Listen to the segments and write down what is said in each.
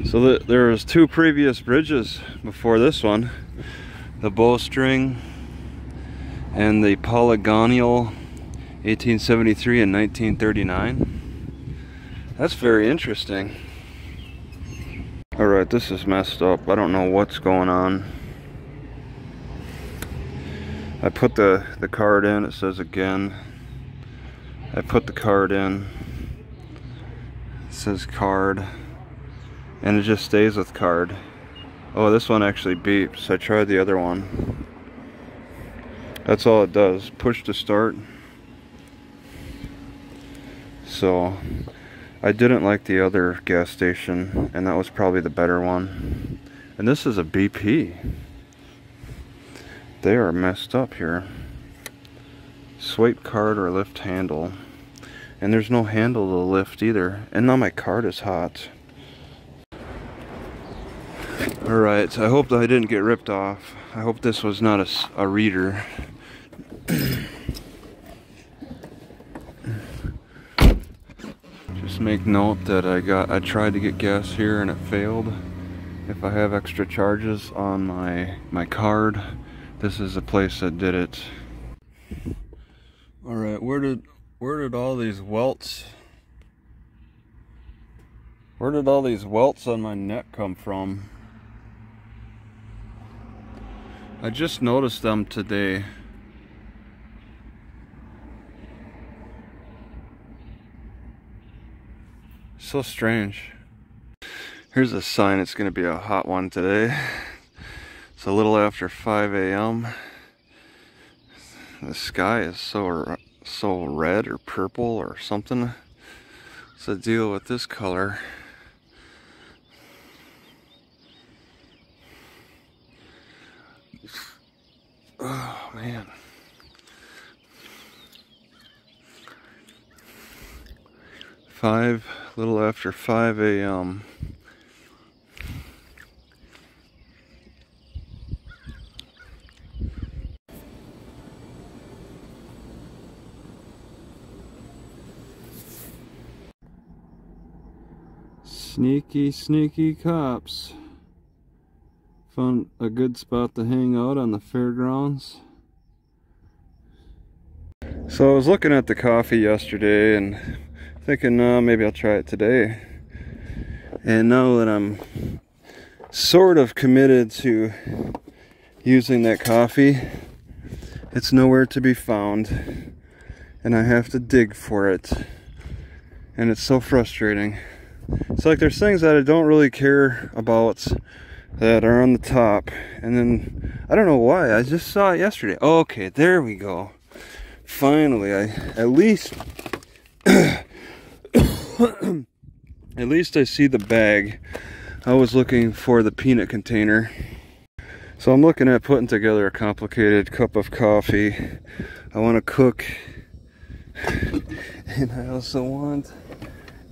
So there was two previous bridges before this one, the bowstring and the polygonal 1873 and 1939. That's very interesting. Alright, this is messed up. I don't know what's going on. I put the card in, it says again. I put the card in, it says card, and it just stays with card. Oh, this one actually beeps. I tried the other one. That's all it does. Push to start. So I didn't like the other gas station, and that was probably the better one. And this is a BP. They are messed up here. Swipe card or lift handle. And there's no handle to lift either. And now my card is hot. Alright, so I hope that I didn't get ripped off. I hope this was not a reader. Just make note that I tried to get gas here and it failed. If I have extra charges on my card, this is the place that did it. Alright, where did all these welts on my neck come from? I just noticed them today. So strange. Here's a sign. It's going to be a hot one today. It's a little after 5 a.m. The sky is so red or purple or something. What's the deal with this color? Oh man. Little after 5 a.m. Sneaky cops. Found a good spot to hang out on the fairgrounds. So I was looking at the coffee yesterday and thinking, maybe I'll try it today. And now that I'm sort of committed to using that coffee, it's nowhere to be found. And I have to dig for it. And it's so frustrating. It's like there's things that I don't really care about that are on the top. And then, I don't know why, I just saw it yesterday. Oh, okay, there we go. Finally, at least I see the bag. I was looking for the peanut container. So I'm looking at putting together a complicated cup of coffee. I want to cook. And I also want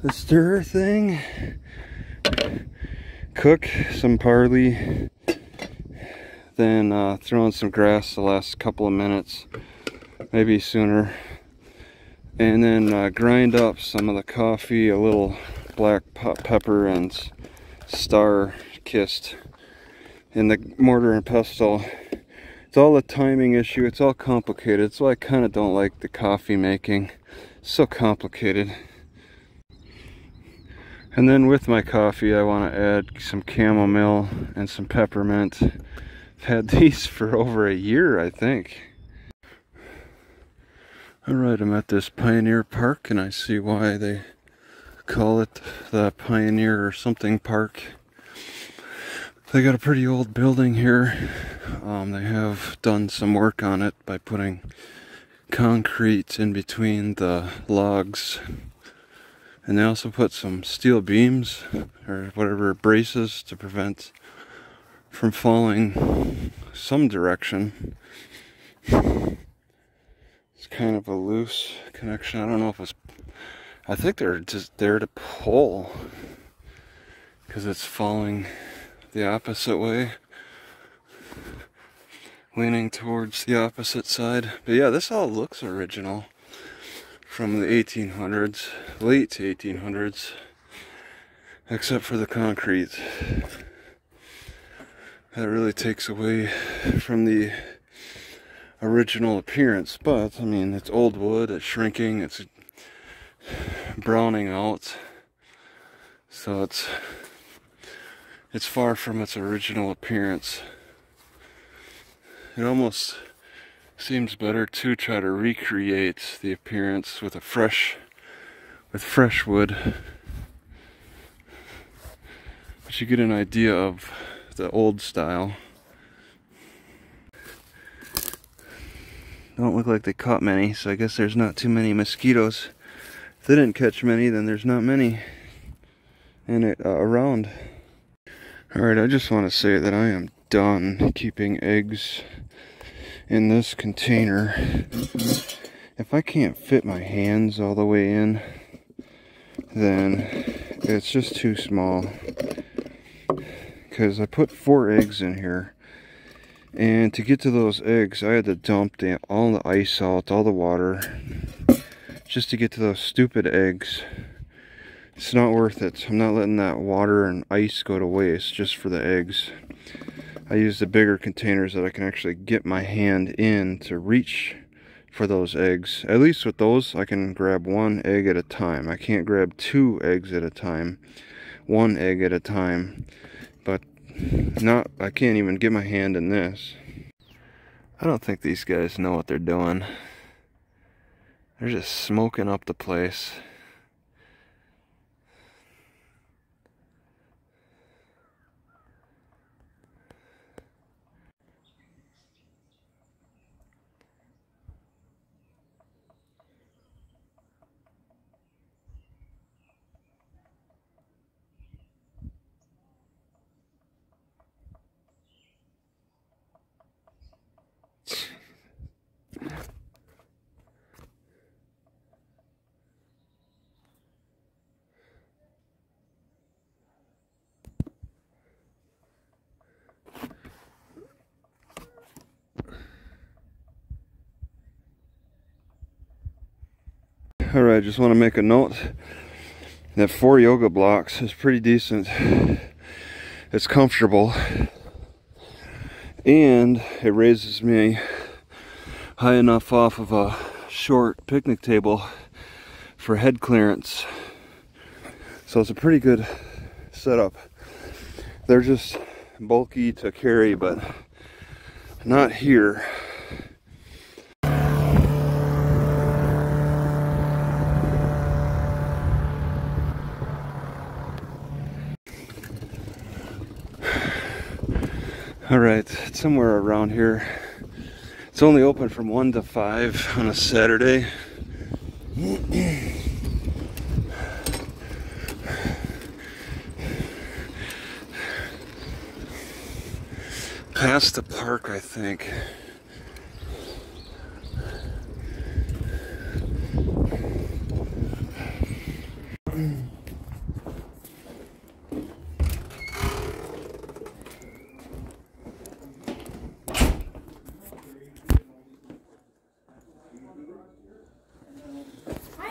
the stir thing. Cook some barley. Then throw in some grass the last couple of minutes. Maybe sooner. And then grind up some of the coffee, a little black pepper and star kissed in the mortar and pestle. It's all a timing issue. It's all complicated. So I kind of don't like the coffee making. It's so complicated. And then with my coffee, I want to add some chamomile and some peppermint. I've had these for over a year, I think. Alright, I'm at this Pioneer Park, and I see why they call it the Pioneer or something park. They got a pretty old building here. They have done some work on it by putting concrete in between the logs. And they also put some steel beams, or whatever, braces to prevent from falling some direction. It's kind of a loose connection. I don't know if it's... I think they're just there to pull, because it's falling the opposite way. Leaning towards the opposite side. But yeah, this all looks original. From the 1800s, late 1800s. except for the concrete. That really takes away from the original appearance, but I mean, it's old wood, it's shrinking, it's browning out, so it's far from its original appearance. It almost seems better to try to recreate the appearance with fresh wood, but you get an idea of the old style. Don't look like they caught many, so I guess there's not too many mosquitoes. If they didn't catch many, then there's not many in it around. Alright, I just want to say that I am done keeping eggs in this container. If I can't fit my hands all the way in, then it's just too small. Because I put 4 eggs in here, and to get to those eggs I had to dump all the ice out, all the water, just to get to those stupid eggs. It's not worth it. I'm not letting that water and ice go to waste just for the eggs. I use the bigger containers that I can actually get my hand in to reach for those eggs. At least with those I can grab 1 egg at a time. I can't grab 2 eggs at a time, 1 egg at a time. But I can't even get my hand in this. I don't think these guys know what they're doing. They're just smoking up the place. Alright, just want to make a note that 4 yoga blocks is pretty decent. It's comfortable, and it raises me high enough off of a short picnic table for head clearance. So it's a pretty good setup. They're just bulky to carry, but not here. Alright, it's somewhere around here. It's only open from 1 to 5 on a Saturday. Past the park, I think.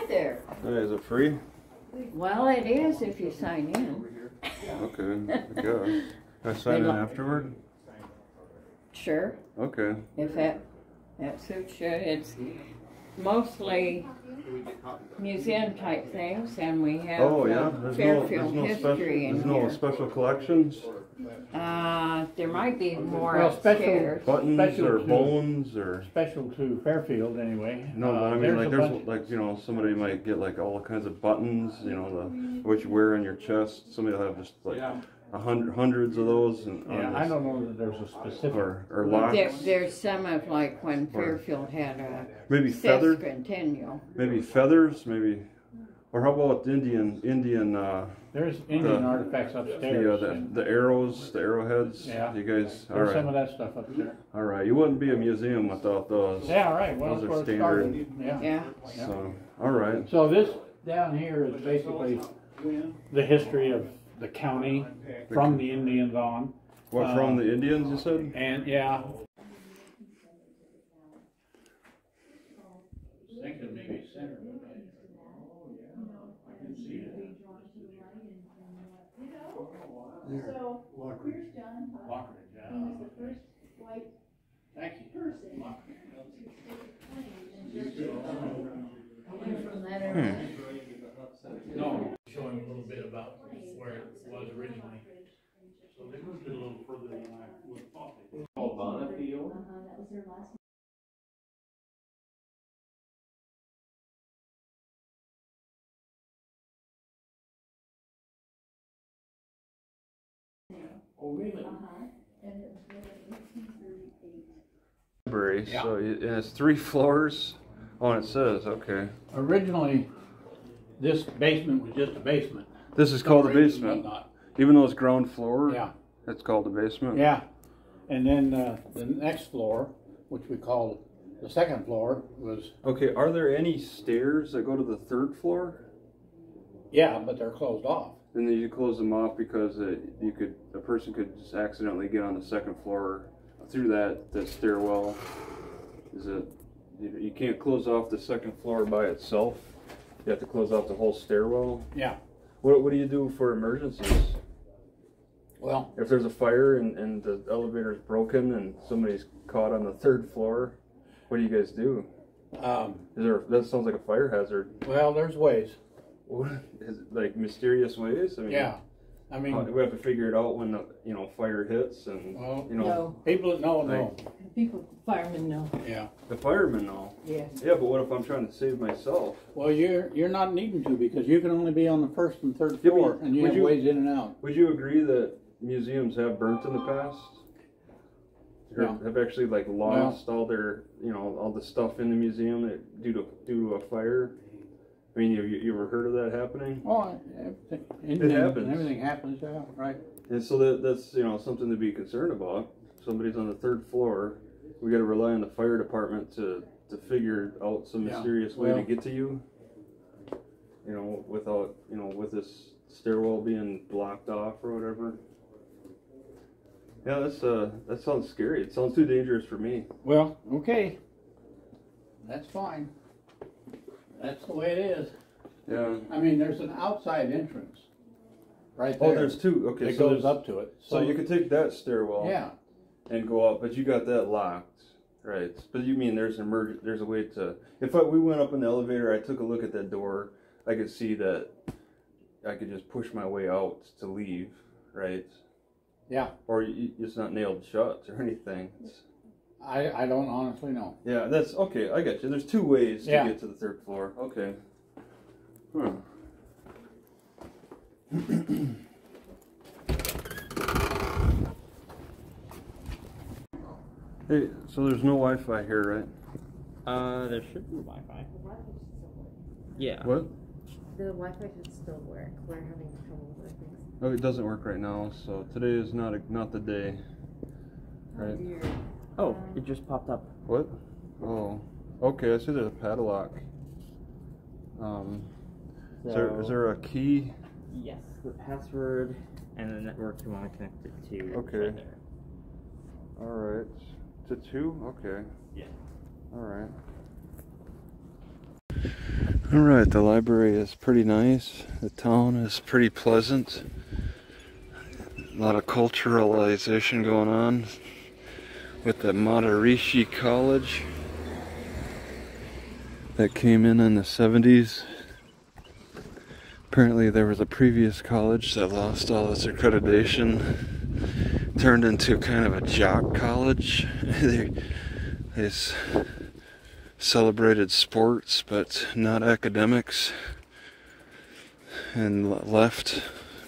There. Hey, is it free? Well, it is if you sign in. Okay, go. Can I sign in afterward? Sure. Okay. If that suits you. It's mostly museum type things, and we have Fairfield history in here. There's no special collections? There might be more upstairs. Buttons or bones or special to Fairfield anyway. No, but I mean, like there's like, you know, somebody might get like all kinds of buttons, you know, what you wear on your chest. Somebody will have just like hundreds of those. And I don't know that there's a specific or locks. There's some of like when Fairfield had a maybe feather centennial. Maybe feathers, maybe. Or how about Indian? There's Indian artifacts upstairs. The arrows, the arrowheads. Yeah. You guys. There's some of that stuff up there. All right. You wouldn't be a museum without those. Yeah. Right. Well, those that's are where it standard. started. Yeah. So, all right. So this down here is basically the history of the county from the Indians on. What, from the Indians, you said? And yeah. Thinking maybe center. I can see it. So, here's John. Lockridge, yeah. He was the first white Thank you. person to stick a plane and just from that area. No, showing a little bit about where it was originally. So they moved it a little further than I would have thought they did. Oh, Bonneville? That was their last. Oh, really? And it was built in 1838. Library, Yeah. so it has 3 floors. Oh, and it says, okay. Originally, this basement was just a basement. This is called the Storage and basement. whatnot. Even though it's ground floor, Yeah, it's called the basement. yeah. And then the next floor, which we called the second floor, was, Okay, are there any stairs that go to the 3rd floor? yeah, but they're closed off. And then you close them off because a person could just accidentally get on the 2nd floor through that stairwell. Is it? You can't close off the 2nd floor by itself. You have to close off the whole stairwell. Yeah. What do you do for emergencies? Well, If there's a fire and the elevator's broken and somebody's caught on the 3rd floor, what do you guys do? That sounds like a fire hazard. well, there's ways. What is it, like mysterious ways? I mean, Yeah. I mean, we have to figure it out when the fire hits and well, No, people that know, know. people, firemen know. Yeah. the firemen know. Yes. Yeah, but what if I'm trying to save myself? Well, you're not needing to because you can only be on the 1st and 3rd Yeah, floor, but and you would have you- ways in and out. Would you agree that museums have burnt in the past? Or No. have actually like lost all their all the stuff in the museum due to a fire? I mean, you ever heard of that happening? Oh, everything happens. Everything happens, yeah, right. And so that's something to be concerned about. Somebody's on the 3rd floor. We got to rely on the fire department to figure out some Yeah, mysterious way to well- get to you. Without with this stairwell being blocked off or whatever. Yeah, that sounds scary. It sounds too dangerous for me. Well, okay. That's fine. That's the way it is. Yeah. I mean, there's an outside entrance right there. Oh, there's 2. Okay, that so goes there's- up to it. So you could take that stairwell. Yeah. And go up, but you got that locked, right? But you mean there's a way to. We went up in the elevator, I took a look at that door. I could see that I could just push my way out to leave, right? Yeah. Or it's not nailed shut or anything. I don't honestly know. Yeah, that's okay. I got you. There's 2 ways to Yeah. get to the 3rd floor. Okay. Huh. Hey, so there's no Wi-Fi here, right? There should be Wi-Fi. Yeah. What? The Wi-Fi should still work. We're having trouble with things. Oh, it doesn't work right now. So today is not the day. Right. Dear. Oh, it just popped up. What? Oh, okay. I see there's a padlock. Is there a key? Yes, the password and the network you want to connect it to. Okay. Right there. All right. To 2? Okay. Yeah. All right. All right. The library is pretty nice. The town is pretty pleasant. A lot of culturalization going on with the Maharishi College that came in the 70s. Apparently there was a previous college that lost all its accreditation, turned into kind of a jock college. They celebrated sports but not academics, and left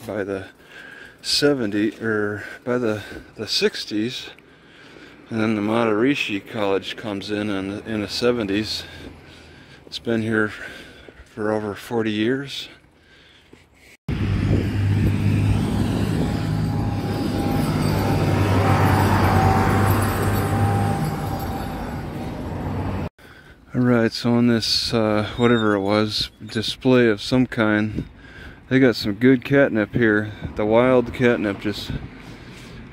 by the 60s. And then the Maharishi College comes in the 70s. It's been here for over 40 years. Alright, so on this, whatever it was, display of some kind, they got some good catnip here. The wild catnip, just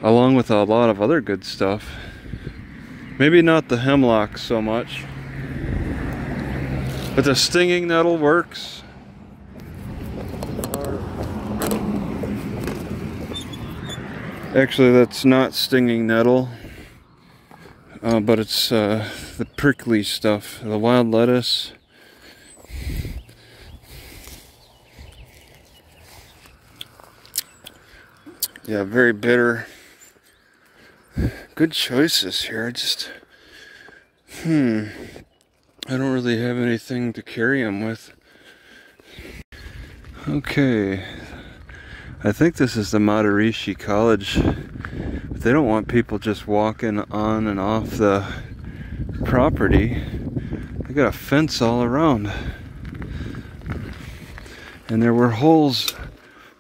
along with a lot of other good stuff. Maybe not the hemlock so much, but the stinging nettle works. Actually, that's not stinging nettle, but it's the prickly stuff, the wild lettuce. Yeah, very bitter. Good choices here. I don't really have anything to carry them with. Okay. I think this is the Maharishi College, but they don't want people just walking on and off the property. They got a fence all around. And there were holes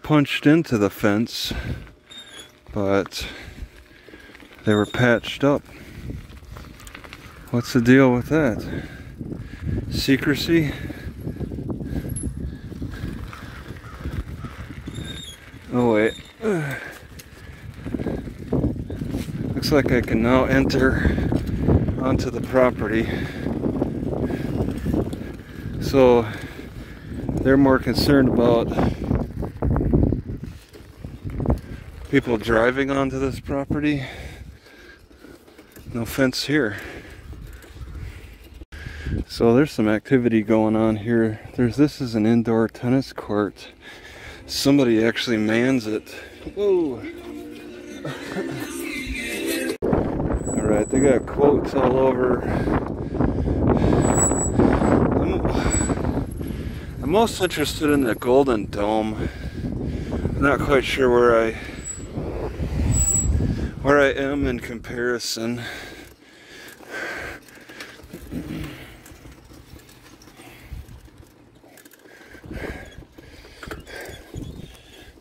punched into the fence, but they were patched up. What's the deal with that? Secrecy? Oh wait. Looks like I can now enter onto the property. So they're more concerned about people driving onto this property. No fence here. So there's some activity going on here. This is an indoor tennis court. Somebody actually mans it. Whoa. Alright, they got quotes all over. I'm most interested in the Golden Dome. I'm not quite sure where I am in comparison.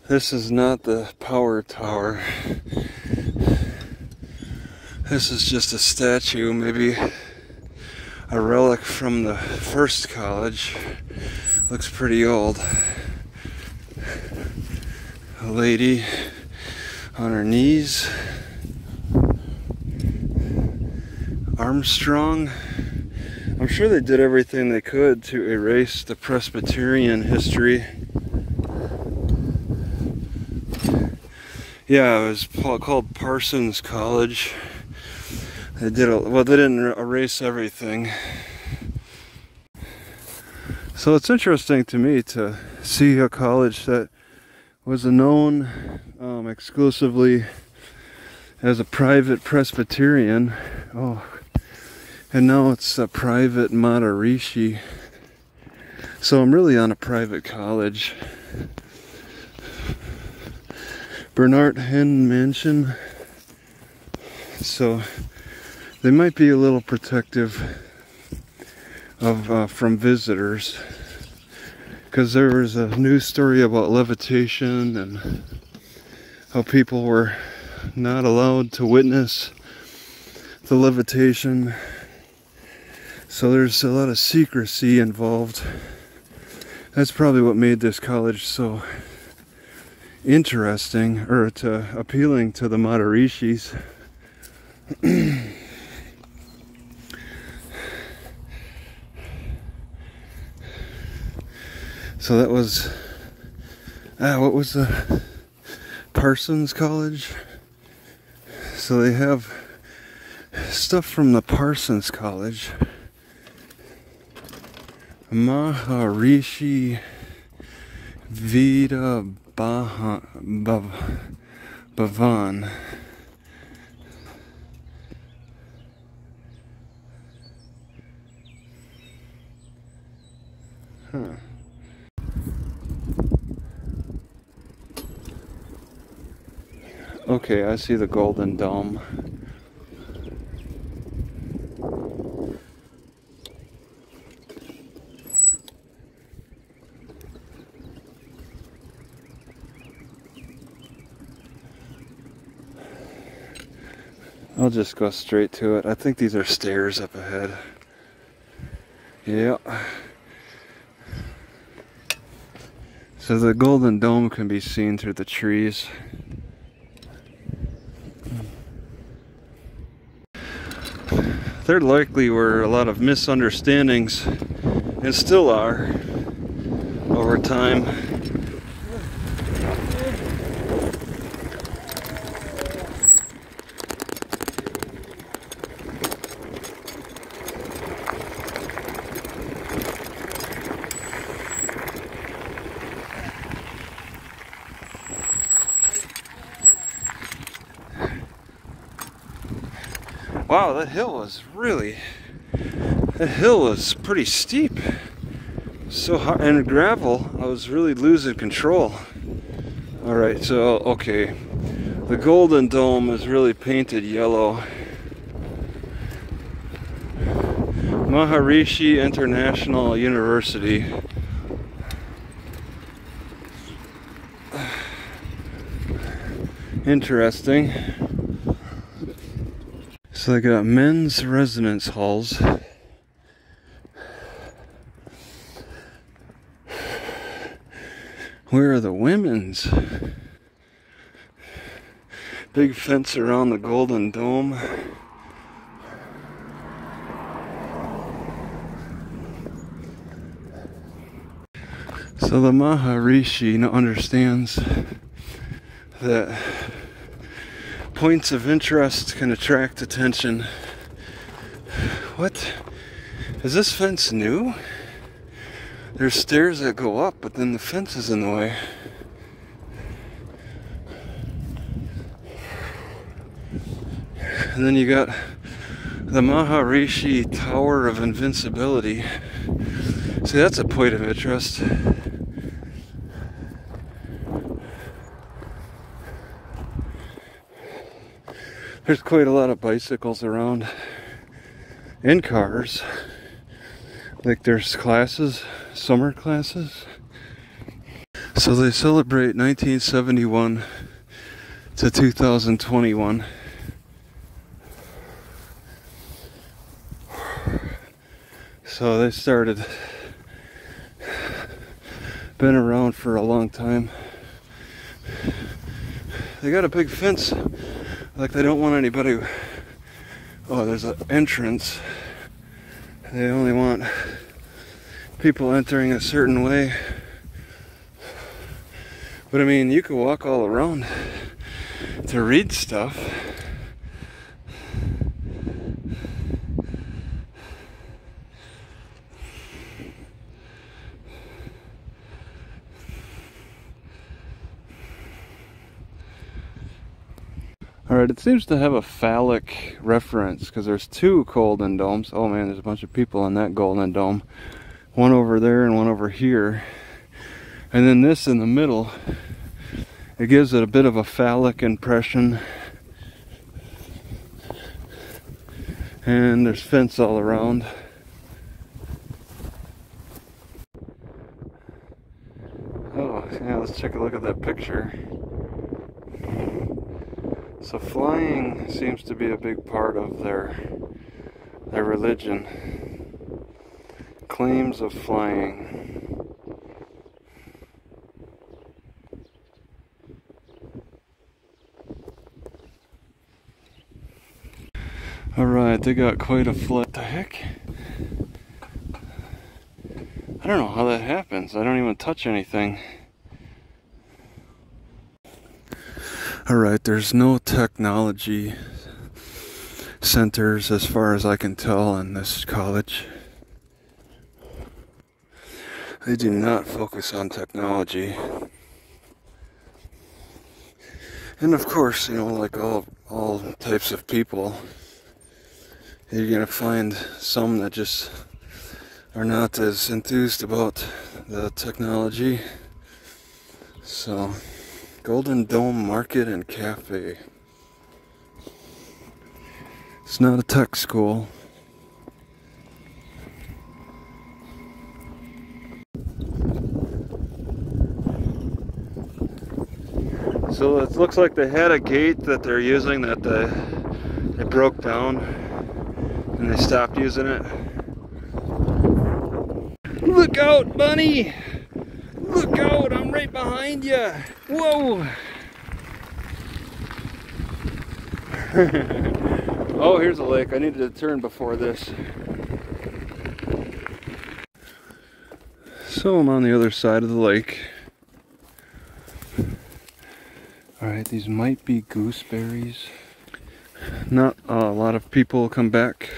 This is not the power tower. This is just a statue, maybe a relic from the first college. Looks pretty old. A lady on her knees. Armstrong. I'm sure they did everything they could to erase the Presbyterian history. Yeah, it was called Parsons College. They didn't erase everything. So it's interesting to me to see a college that was known exclusively as a private Presbyterian. Oh, and now it's a private Maharishi. So I'm really on a private college. Bernard Hen Mansion. So they might be a little protective of from visitors, because there was a news story about levitation and how people were not allowed to witness the levitation. So there's a lot of secrecy involved. That's probably what made this college so interesting, or appealing to the Maharishis. So that was what was the Parsons College? So they have stuff from the Parsons College. Maharishi Vida Bhavan. Huh. Okay, I see the Golden Dome. I'll just go straight to it. I think these are stairs up ahead. Yeah. So the Golden Dome can be seen through the trees. There likely were a lot of misunderstandings, and still are, over time. Wow, that hill was pretty steep. So hard, and gravel, I was really losing control. Alright, so, okay. The Golden Dome is really painted yellow. Maharishi International University. Interesting. So they got men's residence halls. Where are the women's? Big fence around the Golden Dome. So the Maharishi understands that points of interest can attract attention. What? Is this fence new? There's stairs that go up, but then the fence is in the way. And then you got the Maharishi Tower of Invincibility. See, that's a point of interest. There's quite a lot of bicycles around and cars. Like there's classes, summer classes. So they celebrate 1971 to 2021. So they started, been around for a long time. They got a big fence, like they don't want anybody. Oh, there's an entrance. They only want people entering a certain way. But I mean, you could walk all around to read stuff. Alright, it seems to have a phallic reference because there's two golden domes. Oh man, there's a bunch of people in that golden dome. One over there and one over here. And then this in the middle. It gives it a bit of a phallic impression. And there's fence all around. Oh, yeah, let's take a look at that picture. So flying seems to be a big part of their religion. Claims of flying. Alright, they got quite a flight. What the heck? I don't know how that happens. I don't even touch anything. Alright, there's no technology centers as far as I can tell in this college. They do not focus on technology. And of course, you know, like all types of people, you're gonna find some that just are not as enthused about the technology. So Golden Dome Market and Cafe. It's not a tech school. So it looks like they had a gate that they're using that they broke down and they stopped using it. Look out, bunny! Look out, I'm right behind you. Whoa. Oh, here's a lake. I needed to turn before this. So I'm on the other side of the lake. Alright, these might be gooseberries. Not a lot of people come back,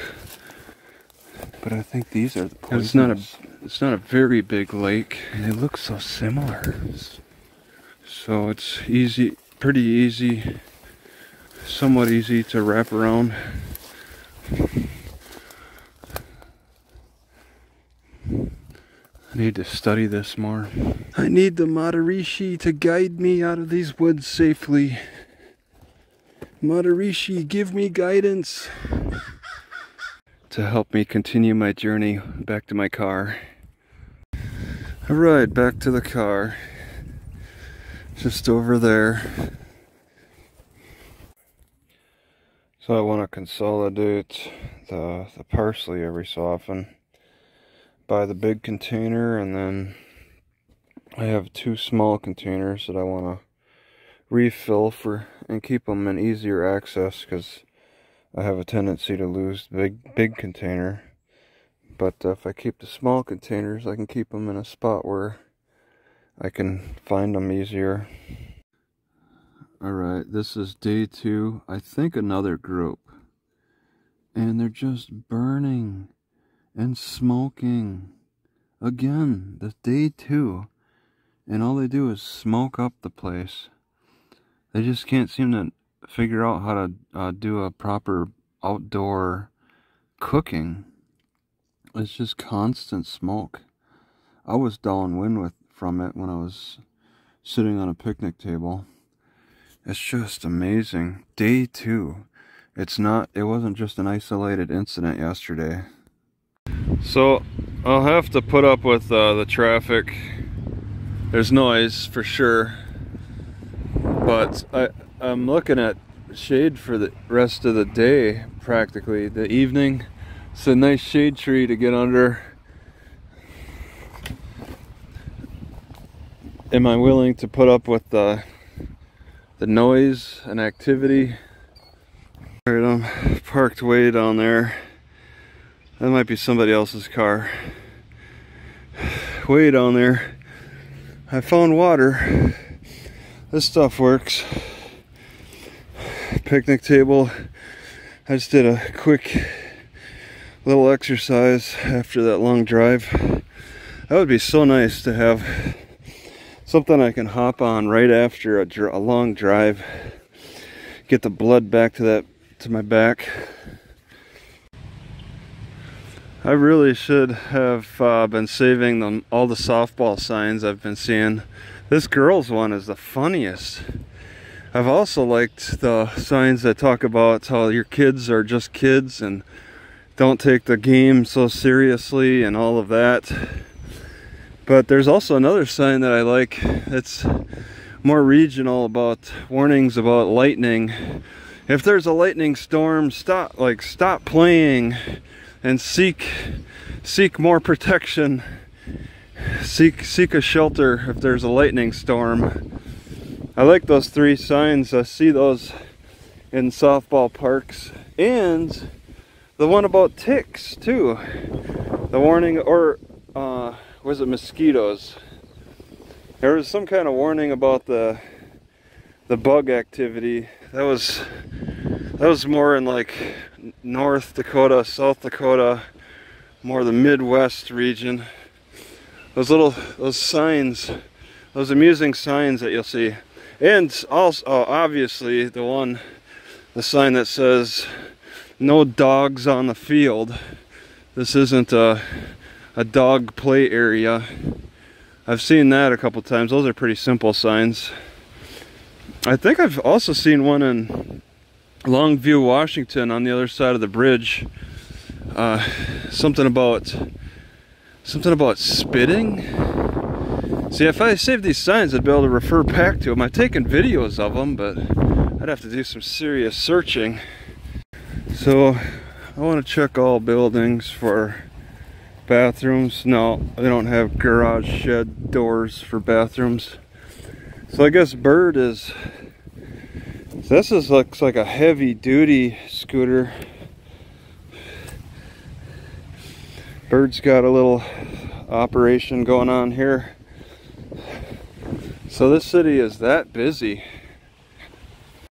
but I think these are the poisonous. It's not a very big lake, and they look so similar. So it's easy, pretty easy, somewhat easy to wrap around I need to study this more. I need the Maharishi to guide me out of these woods safely. Maharishi, give me guidance to help me continue my journey back to my car. Alright, back to the car. Just over there. So I want to consolidate the parsley every so often. Buy the big container, and then I have 2 small containers that I want to refill for and keep them in easier access, because I have a tendency to lose the big container. But if I keep the small containers, I can keep them in a spot where I can find them easier. Alright, this is day 2. I think another group. And they're just burning and smoking. Again, that's day 2. And all they do is smoke up the place. They just can't seem to figure out how to do a proper outdoor cooking. It's just constant smoke. I was downwind from it when I was sitting on a picnic table. It's just amazing. Day 2. It wasn't just an isolated incident yesterday. So I'll have to put up with the traffic. There's noise for sure, but I'm looking at shade for the rest of the day, practically. The evening, it's a nice shade tree to get under. Am I willing to put up with the noise and activity? Alright, I'm parked way down there. That might be somebody else's car. Way down there. I found water. This stuff works. Picnic table. I just did a quick little exercise after that long drive. That would be so nice to have something I can hop on right after a long drive. Get the blood back to my back. I really should have been saving all the softball signs I've been seeing. This girls one is the funniest. I've also liked the signs that talk about how your kids are just kids and don't take the game so seriously and all of that. But there's also another sign that I like. It's more regional, about warnings about lightning. If there's a lightning storm, stop playing and seek more protection. Seek a shelter if there's a lightning storm. I like those 3 signs. I see those in softball parks. And the one about ticks too. The warning, or was it mosquitoes? There was some kind of warning about the bug activity. That was more in like North Dakota, South Dakota, more the Midwest region. Those signs, those amusing signs that you'll see. And also, obviously, the sign that says, "No dogs on the field." This isn't a dog play area. I've seen that a couple times. Those are pretty simple signs. I think I've also seen one in Longview, Washington, on the other side of the bridge. Something about spitting. See, if I saved these signs, I'd be able to refer back to them. I've taken videos of them, but I'd have to do some serious searching. So I want to check all buildings for bathrooms. No, they don't have garage shed doors for bathrooms. So I guess Bird is... This looks like a heavy duty scooter. Bird's got a little operation going on here. So this city is that busy.